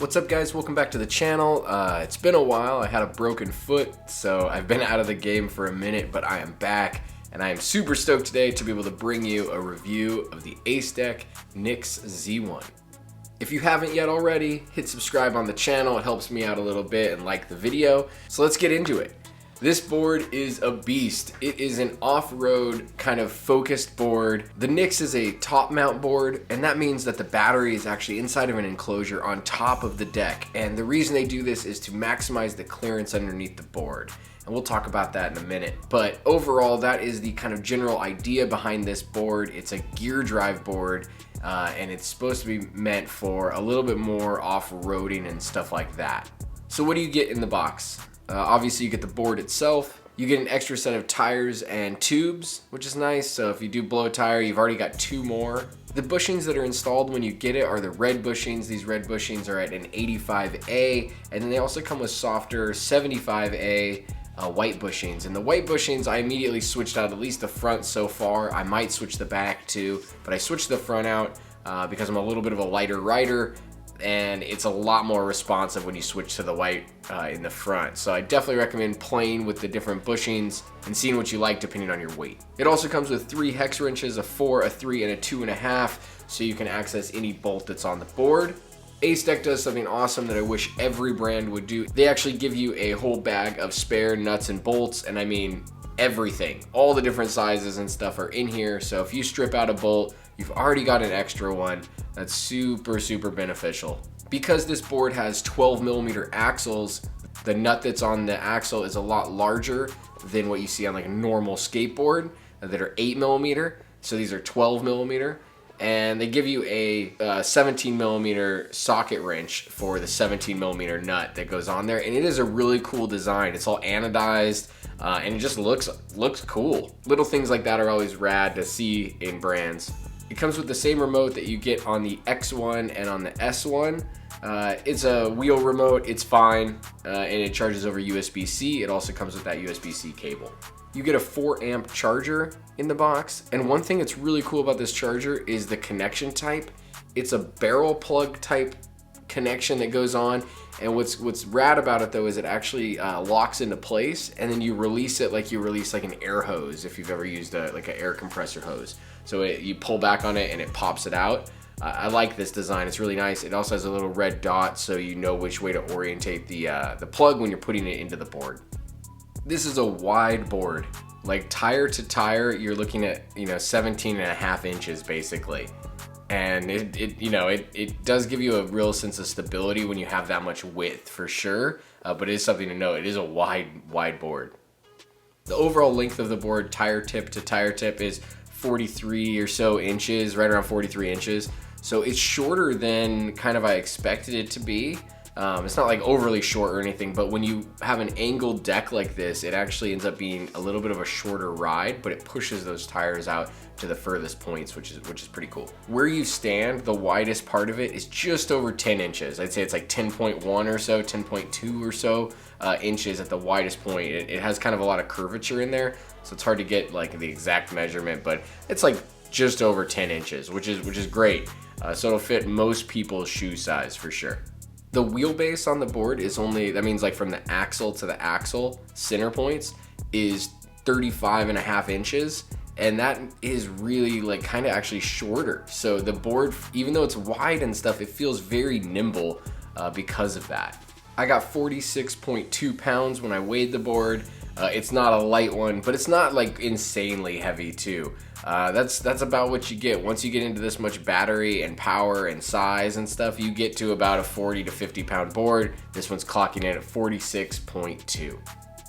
What's up guys, welcome back to the channel. It's been a while. I had a broken foot, so I've been out of the game for a minute, but I am back and I am super stoked today to be able to bring you a review of the Acedeck Nyx Z1. If you haven't yet already, hit subscribe on the channel. It helps me out a little bit, and like the video. So let's get into it. This board is a beast. It is an off-road kind of focused board. The Nyx is a top mount board, and that means that the battery is actually inside of an enclosure on top of the deck. And the reason they do this is to maximize the clearance underneath the board. And we'll talk about that in a minute. But overall, that is the kind of general idea behind this board. It's a gear drive board, and it's supposed to be meant for a little bit more off-roading and stuff like that. So what do you get in the box? Obviously you get the board itself. You get an extra set of tires and tubes, which is nice. So if you do blow a tire, you've already got two more. The bushings that are installed when you get it are the red bushings. These red bushings are at an 85A, and then they also come with softer 75A white bushings. And the white bushings, I immediately switched out at least the front so far. I might switch the back too, but I switched the front out because I'm a little bit of a lighter rider, and it's a lot more responsive when you switch to the white in the front. So I definitely recommend playing with the different bushings and seeing what you like depending on your weight. It also comes with 3 hex wrenches, a 4, a 3, and a 2.5, so you can access any bolt that's on the board. Acedeck does something awesome that I wish every brand would do. They actually give you a whole bag of spare nuts and bolts, and I mean everything. All the different sizes and stuff are in here, so if you strip out a bolt, you've already got an extra one. That's super beneficial. Because this board has 12mm axles, the nut that's on the axle is a lot larger than what you see on like a normal skateboard that are 8mm. So these are 12mm, and they give you a 17mm socket wrench for the 17mm nut that goes on there, and it is a really cool design. It's all anodized, and it just looks cool. Little things like that are always rad to see in brands. It comes with the same remote that you get on the X1 and on the S1. It's a wheel remote, it's fine, and it charges over USB-C. It also comes with that USB-C cable. You get a 4-amp charger in the box, and one thing that's really cool about this charger is the connection type. It's a barrel plug type connection that goes on, and what's rad about it though is it actually locks into place, and then you release it like you release like an air hose if you've ever used like an air compressor hose. So you pull back on it and it pops it out. I like this design, it's really nice. It also has a little red dot so you know which way to orientate the plug when you're putting it into the board. This is a wide board. Like tire to tire, you're looking at 17.5 inches basically. And it does give you a real sense of stability when you have that much width for sure, but it is something to note. It is a wide board. The overall length of the board, tire tip to tire tip, is 43 or so inches, right around 43 inches. So it's shorter than kind of I expected it to be. It's not like overly short or anything, but when you have an angled deck like this, it actually ends up being a little bit of a shorter ride, but it pushes those tires out to the furthest points, which is pretty cool. Where you stand, the widest part of it is just over 10 inches. I'd say it's like 10.1 or so, 10.2 or so inches at the widest point. It has kind of a lot of curvature in there, so it's hard to get like the exact measurement, but it's like just over 10 inches, which is great. So it'll fit most people's shoe size for sure. The wheelbase on the board is that means like from the axle to the axle center points is 35.5 inches. And that is really like kind of actually shorter. So the board, even though it's wide and stuff, it feels very nimble because of that. I got 46.2 pounds when I weighed the board. It's not a light one, but it's not like insanely heavy too. That's about what you get. Once you get into this much battery and power and size and stuff, you get to about a 40 to 50 pound board. This one's clocking in at 46.2.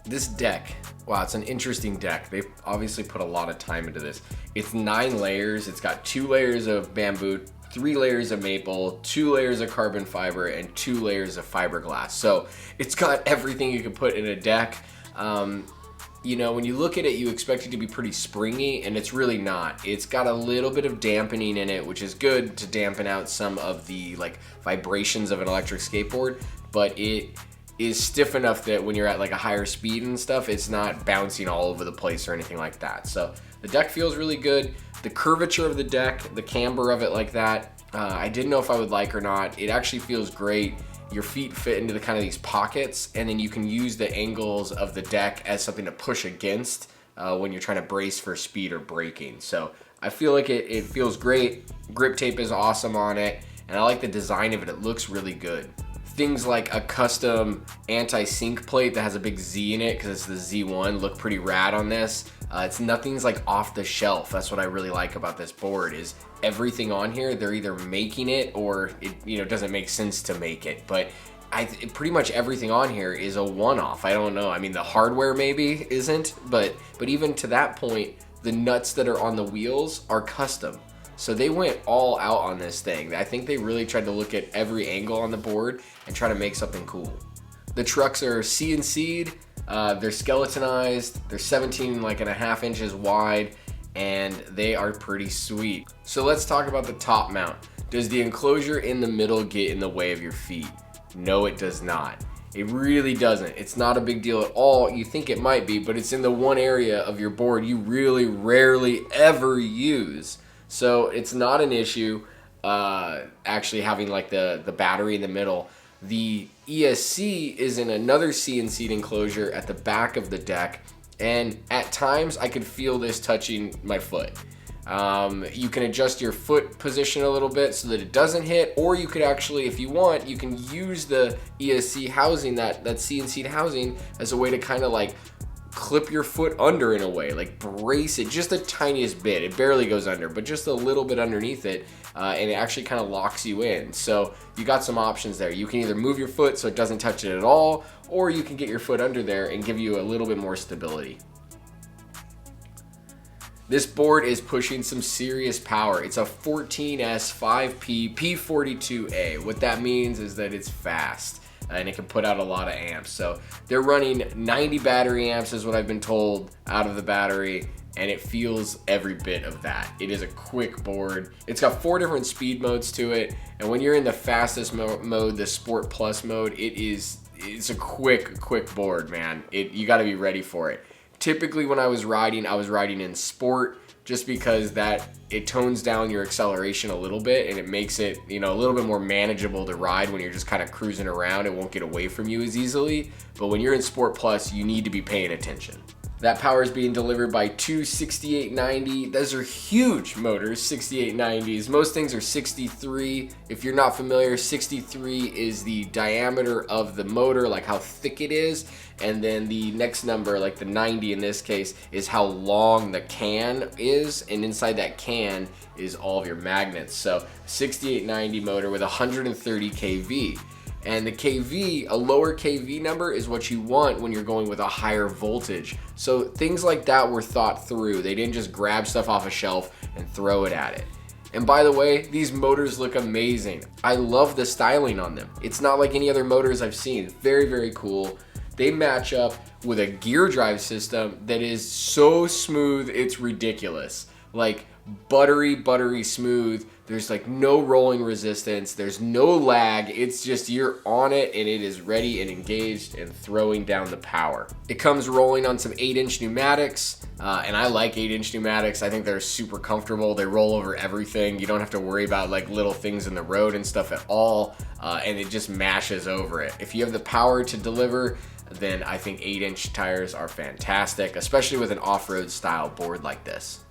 This deck, wow, it's an interesting deck. They've obviously put a lot of time into this. It's 9 layers. It's got 2 layers of bamboo, 3 layers of maple, 2 layers of carbon fiber, and 2 layers of fiberglass. So it's got everything you could put in a deck. When you look at it, you expect it to be pretty springy, and it's really not. It's got a little bit of dampening in it, which is good to dampen out some of the like vibrations of an electric skateboard, but it is stiff enough that when you're at like a higher speed and stuff, it's not bouncing all over the place or anything like that. So the deck feels really good. The curvature of the deck, the camber of it like that, I didn't know if I would like or not. It actually feels great. your feet fit into the kind of these pockets, and then you can use the angles of the deck as something to push against when you're trying to brace for speed or braking. So I feel like it feels great. Grip tape is awesome on it, and I like the design of it. It looks really good. Things like a custom anti-sink plate that has a big Z in it, because it's the Z1, look pretty rad on this. Nothing's like off the shelf. That's what I really like about this board, is everything on here, they're either making it or it doesn't make sense to make it. But pretty much everything on here is a one-off. I don't know. I mean, the hardware maybe isn't, but even to that point, the nuts that are on the wheels are custom. So they went all out on this thing. I think they really tried to look at every angle on the board and try to make something cool. The trucks are CNC'd, they're skeletonized, they're 17.5 inches wide, and they are pretty sweet. So let's talk about the top mount. Does the enclosure in the middle get in the way of your feet? No, it does not. It really doesn't. It's not a big deal at all. You think it might be, but it's in the one area of your board you really rarely ever use. So it's not an issue actually having like the battery in the middle. The ESC is in another CNC'd enclosure at the back of the deck, and at times I could feel this touching my foot. You can adjust your foot position a little bit so that it doesn't hit, or you could actually, if you want, you can use the ESC housing, that CNC'd housing, as a way to kind of like clip your foot under in a way, like brace it just the tiniest bit. It barely goes under, but just a little bit underneath it, and it actually kind of locks you in. So you got some options there. You can either move your foot so it doesn't touch it at all, or you can get your foot under there and give you a little bit more stability. This board is pushing some serious power. It's a 14S 5P P42A. What that means is that it's fast, and it can put out a lot of amps. So they're running 90 battery amps is what I've been told out of the battery, and it feels every bit of that. It is a quick board. It's got 4 different speed modes to it, and when you're in the fastest mode, the Sport Plus mode, it's a quick board, man. You gotta be ready for it. Typically when I was riding in Sport, just because it tones down your acceleration a little bit, and it makes it, a little bit more manageable to ride when you're just kind of cruising around. It won't get away from you as easily. But when you're in Sport Plus, you need to be paying attention. That power is being delivered by two 6890. Those are huge motors, 6890s. Most things are 63. If you're not familiar, 63 is the diameter of the motor, like how thick it is. And then the next number, like the 90 in this case, is how long the can is. And inside that can is all of your magnets. So 6890 motor with 130 kV. And the kV, a lower kV number, is what you want when you're going with a higher voltage. So things like that were thought through. They didn't just grab stuff off a shelf and throw it at it. And by the way, these motors look amazing. I love the styling on them. It's not like any other motors I've seen. Very, very cool. They match up with a gear drive system that is so smooth, it's ridiculous. Like buttery smooth. There's like no rolling resistance. There's no lag. It's just you're on it and it is ready and engaged and throwing down the power. It comes rolling on some 8-inch pneumatics, and I like 8-inch pneumatics. I think they're super comfortable. They roll over everything. You don't have to worry about like little things in the road and stuff at all, and it just mashes over it. If you have the power to deliver, then I think 8-inch tires are fantastic, especially with an off-road style board like this.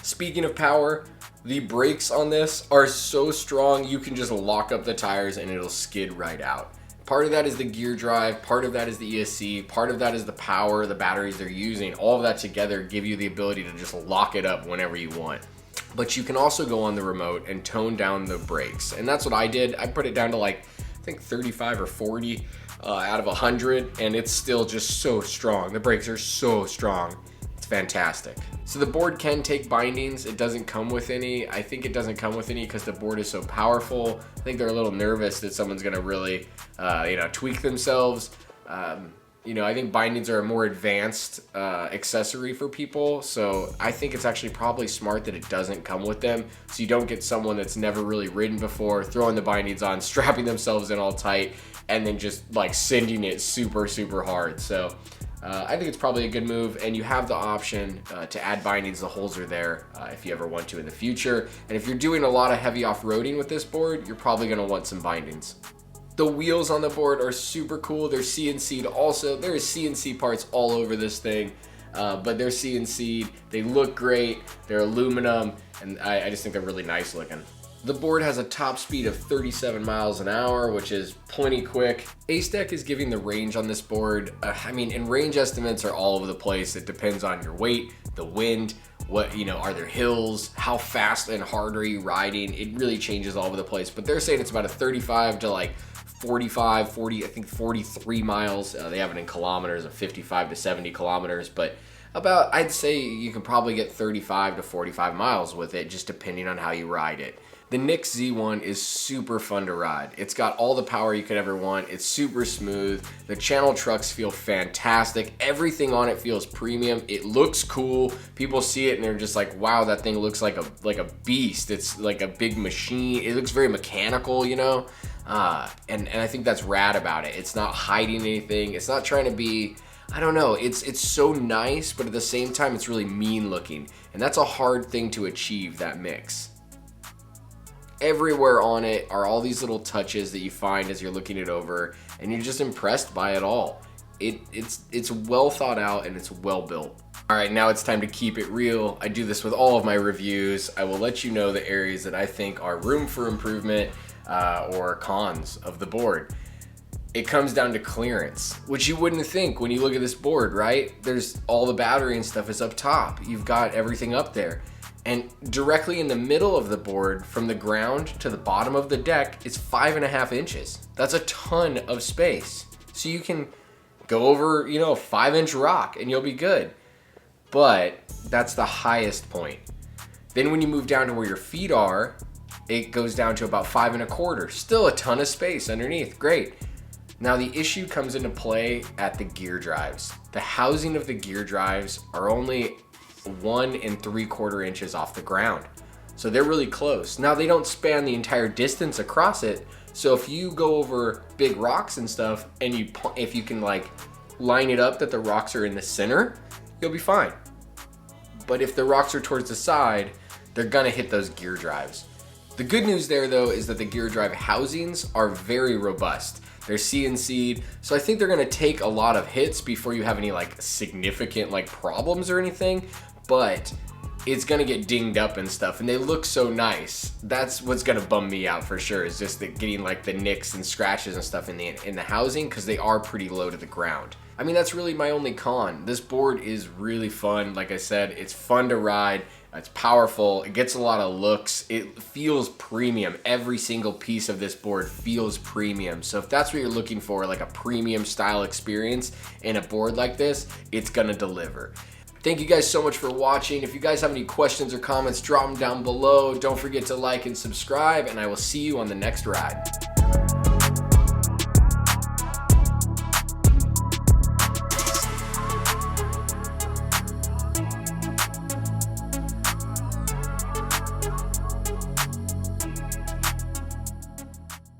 Speaking of power, the brakes on this are so strong you can just lock up the tires and it'll skid right out. Part of that is the gear drive, part of that is the ESC, part of that is the power, the batteries they're using. All of that together give you the ability to just lock it up whenever you want. But you can also go on the remote and tone down the brakes. And that's what I did. I put it down to like, I think 35 or 40 out of 100, and it's still just so strong. The brakes are so strong. It's fantastic. So the board can take bindings. It doesn't come with any. I think it doesn't come with any because the board is so powerful. I think they're a little nervous that someone's gonna really, tweak themselves. I think bindings are a more advanced accessory for people. So I think it's actually probably smart that it doesn't come with them. So you don't get someone that's never really ridden before, throwing the bindings on, strapping themselves in all tight, and then just like sending it super, super hard. So I think it's probably a good move, and you have the option to add bindings. The holes are there if you ever want to in the future. And if you're doing a lot of heavy off-roading with this board, you're probably gonna want some bindings. The wheels on the board are super cool. They're CNC'd also. There is CNC parts all over this thing, but they're CNC'd. They look great. They're aluminum, and I just think they're really nice looking. The board has a top speed of 37 miles an hour, which is plenty quick. Acedeck is giving the range on this board. I mean, and range estimates are all over the place. It depends on your weight, the wind, what, you know, are there hills, how fast and hard are you riding? It really changes all over the place, but they're saying it's about a 35 to like 45, 40, I think 43 miles. They have it in kilometers of 55 to 70 kilometers, but about, I'd say you can probably get 35 to 45 miles with it, just depending on how you ride it. The Nyx Z1 is super fun to ride. It's got all the power you could ever want. It's super smooth. The channel trucks feel fantastic. Everything on it feels premium. It looks cool. People see it and they're just like, wow, that thing looks like a beast. It's like a big machine. It looks very mechanical, you know? And I think that's rad about it. It's not hiding anything. It's not trying to be, I don't know, it's so nice, but at the same time, it's really mean looking. And that's a hard thing to achieve, that mix. Everywhere on it are all these little touches that you find as you're looking it over, and you're just impressed by it all. It's well thought out and it's well built. All right, now it's time to keep it real. I do this with all of my reviews. I will let you know the areas that I think are room for improvement or cons of the board. It comes down to clearance, which you wouldn't think when you look at this board, right? There's all the battery and stuff is up top. You've got everything up there. And directly in the middle of the board, from the ground to the bottom of the deck, is 5.5 inches. That's a ton of space. So you can go over, you know, a 5-inch rock and you'll be good. But that's the highest point. Then when you move down to where your feet are, it goes down to about 5.25. Still a ton of space underneath, great. Now the issue comes into play at the gear drives. The housing of the gear drives are only 1 3/4 inches off the ground. So they're really close. Now they don't span the entire distance across it. So if you go over big rocks and stuff and if you can like line it up that the rocks are in the center, you'll be fine. But if the rocks are towards the side, they're gonna hit those gear drives. The good news there though is that the gear drive housings are very robust. They're CNC'd, so I think they're gonna take a lot of hits before you have any like significant like problems or anything, but it's gonna get dinged up and stuff, and they look so nice. That's what's gonna bum me out for sure, is just getting like the nicks and scratches and stuff in the housing, because they are pretty low to the ground. I mean, that's really my only con. This board is really fun. Like I said, it's fun to ride. It's powerful. It gets a lot of looks. It feels premium. Every single piece of this board feels premium. So if that's what you're looking for, like a premium style experience in a board like this, it's gonna deliver. Thank you guys so much for watching. If you guys have any questions or comments, drop them down below. Don't forget to like and subscribe, and I will see you on the next ride.